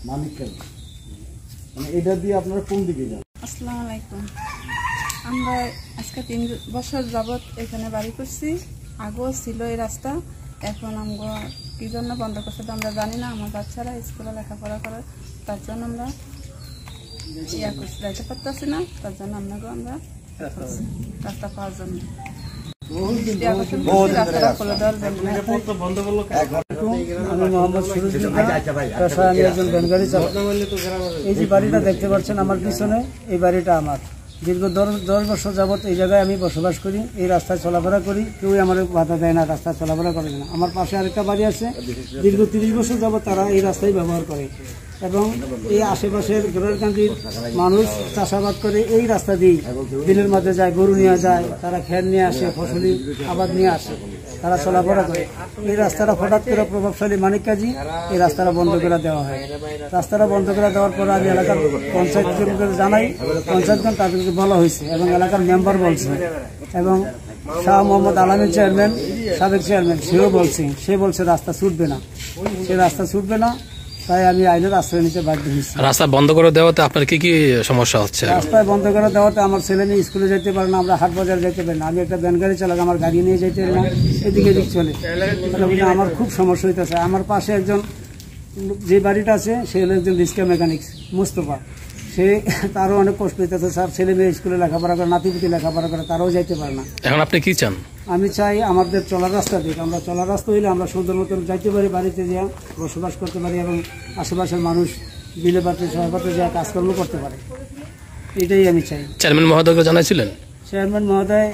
মানিকগঞ্জ। মানে এটা দিয়ে আপনারা কোন দিকে যান? আসসালামু আলাইকুম। আমরা আজকে 3 বছর যাবত এখানে বাড়ি করছি। আগেও ছিল এই রাস্তা, এখন আমরা কি জন্য বন্ধ করছে তো আমরা জানি না। আমার বাচ্চারা স্কুলে লেখাপড়া করে, তার জন্য আমরা যাইতে পারতেছি না। তার জন্য আমরা রাস্তা পাওয়ার জন্য আমি মোহাম্মদ সুরজ পেশায় আমি একজন ভ্যানগাড়ি চালক। এই যে বাড়িটা দেখতে পাচ্ছেন আমার পিছনে, এই বাড়িটা আমার। দীর্ঘ 10 বছর যাবত এই জায়গায় আমি বসবাস করি, এই রাস্তায় চলাফেরা করি। কেউই আমার বাধা দেয় না, রাস্তায় চলাফেরা করে না। আমার পাশে আরেকটা বাড়ি আছে, দীর্ঘ 30 বছর যাবত তারা এই রাস্তায় ব্যবহার করে এবং এই আশেপাশের গোড়ারকান্দির মানুষ চাষাবাদ করে এই রাস্তা দিয়ে বিলের মধ্যে যায়, গরু নিয়ে যায়, তারা খের নিয়ে আসে, ফসলি আবাদ নিয়ে আসে, তারা চলাফেরা করে। এই রাস্তাটা হঠাৎ করে প্রভাবশালী মানিক কাজী এই রাস্তাটা বন্ধ করে দেওয়া হয়। রাস্তাটা বন্ধ করে দেওয়ার পর আমি এলাকার পঞ্চায়েতকে জানাই, পঞ্চায়েতগণ তাদেরকে বলা হয়েছে এবং এলাকার মেম্বার বলছে এবং শাহ মোহাম্মদ আলামিন চেয়ারম্যান, সাবেক চেয়ারম্যান, সে বলছে রাস্তা ছুটবে না, সে রাস্তা ছুটবে না। তাই আমি আইনের আশ্রয় নিতে বাধ্য হয়েছি। রাস্তা বন্ধ করে দেওয়াতে আপনার কি কি সমস্যা হচ্ছে? রাস্তায় বন্ধ করে দেওয়াতে আমার ছেলে মেয়ে স্কুলে যেতে পারে না, আমরা হাট বাজার যেতে পারি না। আমি একটা ভ্যানগাড়ি চালক, আমার গাড়ি নিয়ে যেতে পারি না, এদিকে এদিক চলে। আমার খুব সমস্যা হইতেছে। আমার পাশে একজন যে বাড়িটা আছে সে হলো একজন রিক্সা মেকানিক মুস্তফা, সে তারও অনেক কষ্ট হইতেছে। স্যার ছেলে মেয়ে স্কুলে লেখাপড়া করে, নাতিপুতি লেখাপড়া করে, তারাও যাইতে পারে না। এখন আপনি কি চান? আমি চাই আমাদের চলার রাস্তা দিক। আমরা চলার রাস্তা হইলে আমরা সুন্দর মতন যাইতে পারি, বাড়িতে যা বসবাস করতে পারি এবং আশেপাশের মানুষ বিলে পাত্রে সহপাত্রে যা কাজকর্ম করতে পারে, এটাই আমি চাই। চেয়ারম্যান মহোদয়কে জানাইছিলেন? চেয়ারম্যান মহোদয়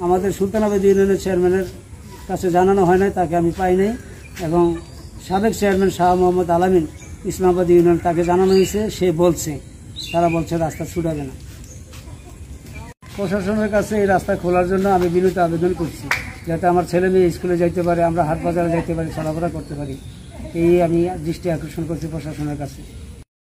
আমাদের সুলতানাবাদ ইউনিয়নের চেয়ারম্যানের কাছে জানানো হয় নাই, তাকে আমি পাই নাই। এবং সাবেক চেয়ারম্যান শাহ মোহাম্মদ আলামিন ইসলামাবাদ ইউনিয়ন, তাকে জানানো হয়েছে, সে বলছে, তারা বলছে রাস্তা ছুটাবে না। প্রশাসনের কাছে এই রাস্তা খোলার জন্য আমি বিনীত আবেদন করছি, যাতে আমার ছেলে মেয়ে স্কুলে যাইতে পারে, আমরা হাট বাজারে যাইতে পারি, চলাফেরা করতে পারি। এই আমি দৃষ্টি আকর্ষণ করছি প্রশাসনের কাছে।